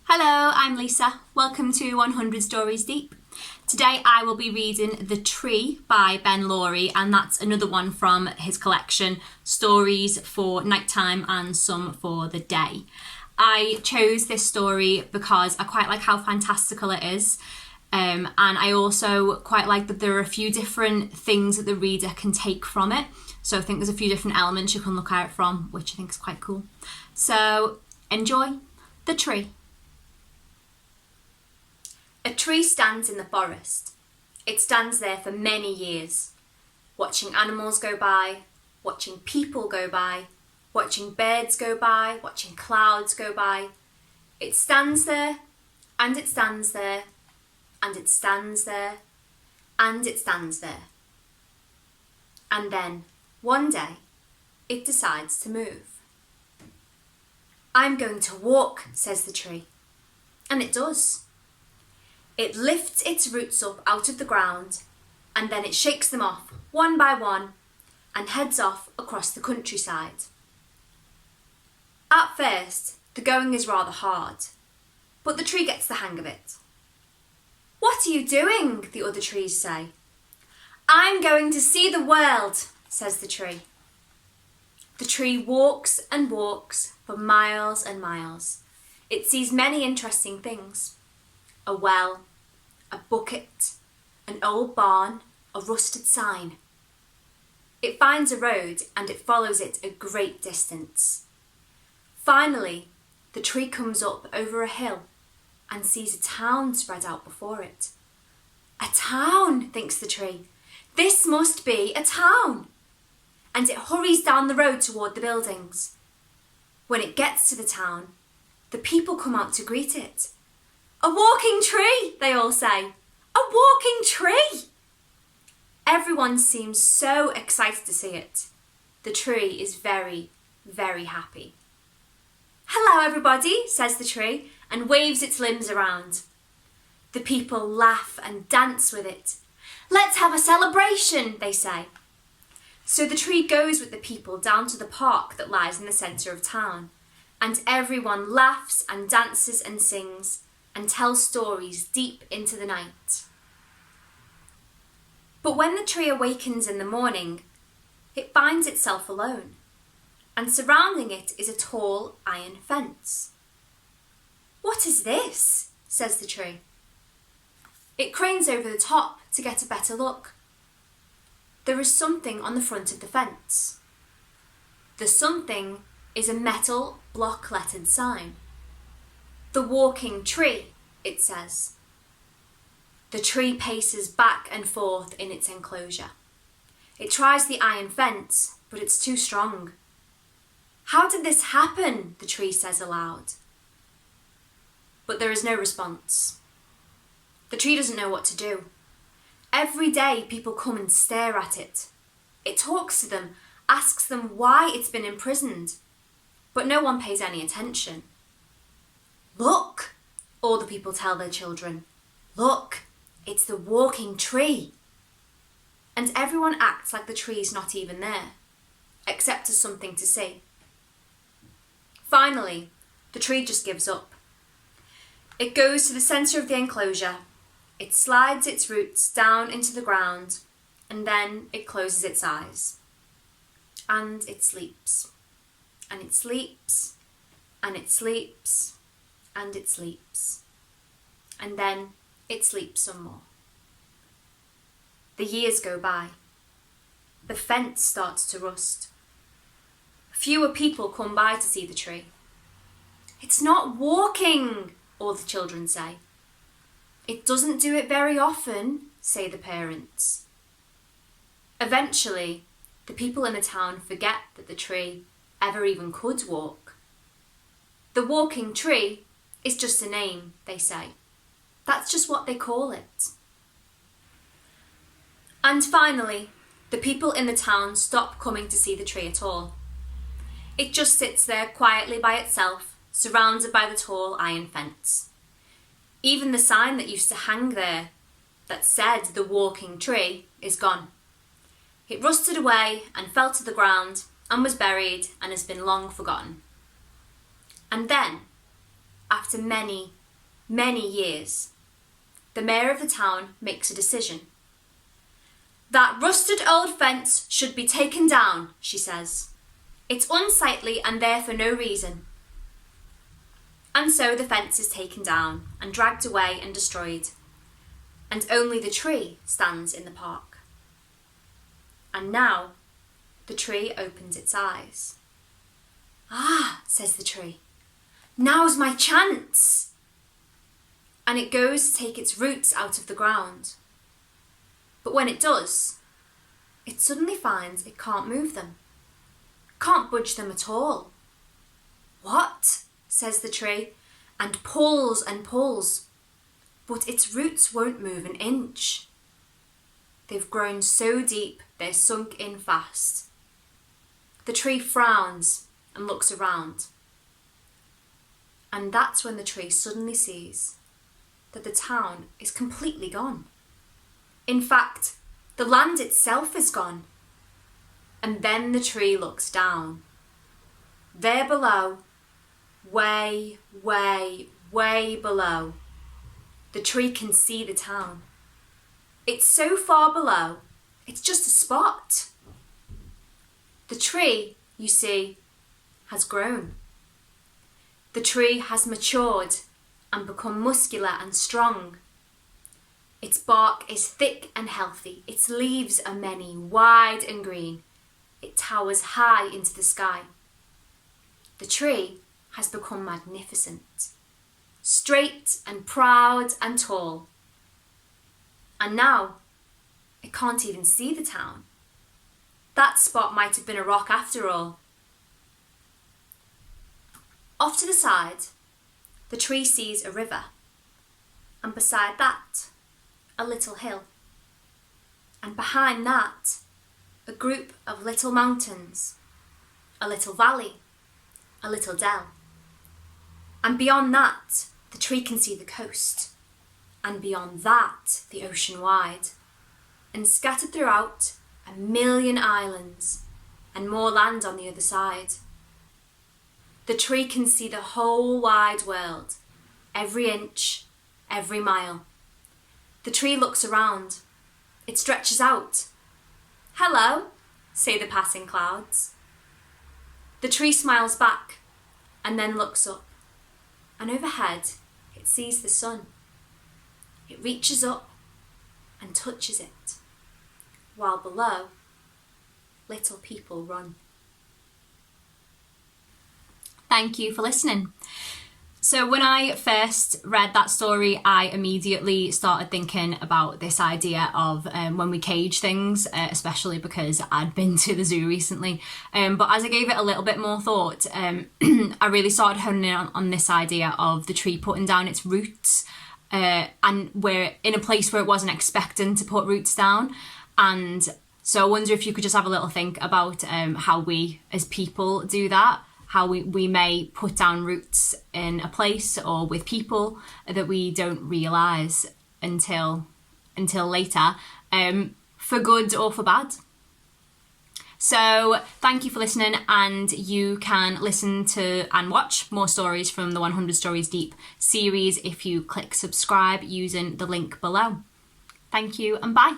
Hello, I'm Lisa. Welcome to 100 Stories Deep. Today I will be reading The Tree by Ben Loory, and that's another one from his collection, Stories for Nighttime and Some for the Day. I chose this story because I quite like how fantastical it is, and I also quite like that there are a few different things that the reader can take from it. So I think there's a few different elements you can look at it from, which I think is quite cool. So enjoy The Tree. A tree stands in the forest. It stands there for many years, watching animals go by, watching people go by, watching birds go by, watching clouds go by. It stands there, and it stands there, and it stands there, and it stands there. And then, one day, it decides to move. "I'm going to walk," says the tree. And it does. It lifts its roots up out of the ground, and then it shakes them off one by one and heads off across the countryside. At first, the going is rather hard, but the tree gets the hang of it. "What are you doing?" the other trees say. "I'm going to see the world," says the tree. The tree walks and walks for miles and miles. It sees many interesting things. A well, a bucket, an old barn, a rusted sign. It finds a road and it follows it a great distance. Finally, the tree comes up over a hill and sees a town spread out before it. "A town," thinks the tree. "This must be a town." And it hurries down the road toward the buildings. When it gets to the town, the people come out to greet it. "A walking tree," they all say. "A walking tree!" Everyone seems so excited to see it. The tree is very, very happy. "Hello, everybody," says the tree, and waves its limbs around. The people laugh and dance with it. "Let's have a celebration," they say. So the tree goes with the people down to the park that lies in the centre of town, and everyone laughs and dances and sings and tells stories deep into the night. But when the tree awakens in the morning, it finds itself alone, and surrounding it is a tall iron fence. "What is this?" says the tree. It cranes over the top to get a better look. There is something on the front of the fence. The something is a metal block-lettered sign. "The walking tree," it says. The tree paces back and forth in its enclosure. It tries the iron fence, but it's too strong. "How did this happen?" the tree says aloud. But there is no response. The tree doesn't know what to do. Every day people come and stare at it. It talks to them, asks them why it's been imprisoned, but no one pays any attention. "Look," all the people tell their children. "Look, it's the walking tree." And everyone acts like the tree's not even there, except as something to see. Finally, the tree just gives up. It goes to the centre of the enclosure. It slides its roots down into the ground, and then it closes its eyes. And it sleeps. And it sleeps. And it sleeps. And it sleeps. And then it sleeps some more. The years go by. The fence starts to rust. Fewer people come by to see the tree. "It's not walking," all the children say. "It doesn't do it very often," say the parents. Eventually, the people in the town forget that the tree ever even could walk. "The walking tree is just a name," they say. "That's just what they call it." And finally, the people in the town stop coming to see the tree at all. It just sits there quietly by itself, surrounded by the tall iron fence. Even the sign that used to hang there that said "the walking tree" is gone. It rusted away and fell to the ground and was buried and has been long forgotten. And then, after many, many years, the mayor of the town makes a decision. "That rusted old fence should be taken down," she says. "It's unsightly and there for no reason." And so the fence is taken down and dragged away and destroyed, and only the tree stands in the park. And now the tree opens its eyes. "Ah," says the tree, "now's my chance." And it goes to take its roots out of the ground. But when it does, it suddenly finds it can't move them, can't budge them at all. "What?" says the tree, and pulls, but its roots won't move an inch. They've grown so deep they're sunk in fast. The tree frowns and looks around. And that's when the tree suddenly sees that the town is completely gone. In fact, the land itself is gone. And then the tree looks down. There below, way, way, way below, the tree can see the town. It's so far below, it's just a spot. The tree, you see, has grown. The tree has matured and become muscular and strong. Its bark is thick and healthy. Its leaves are many, wide and green. It towers high into the sky. The tree has become magnificent, straight and proud and tall. And now it can't even see the town. That spot might have been a rock after all. Off to the side, the tree sees a river, and beside that, a little hill, and behind that, a group of little mountains, a little valley, a little dell. And beyond that, the tree can see the coast, and beyond that, the ocean wide, and scattered throughout 1,000,000 islands, and more land on the other side. The tree can see the whole wide world, every inch, every mile. The tree looks around. It stretches out. "Hello," say the passing clouds. The tree smiles back and then looks up, and overhead it sees the sun. It reaches up and touches it, while below, little people run. Thank you for listening. So when I first read that story, I immediately started thinking about this idea of when we cage things, especially because I'd been to the zoo recently. But as I gave it a little bit more thought, I really started honing in on this idea of the tree putting down its roots, and we're in a place where it wasn't expecting to put roots down. And so I wonder if you could just have a little think about how we as people do that. How we may put down roots in a place or with people that we don't realise until later, for good or for bad. So thank you for listening, and you can listen to and watch more stories from the 100 Stories Deep series if you click subscribe using the link below. Thank you and bye.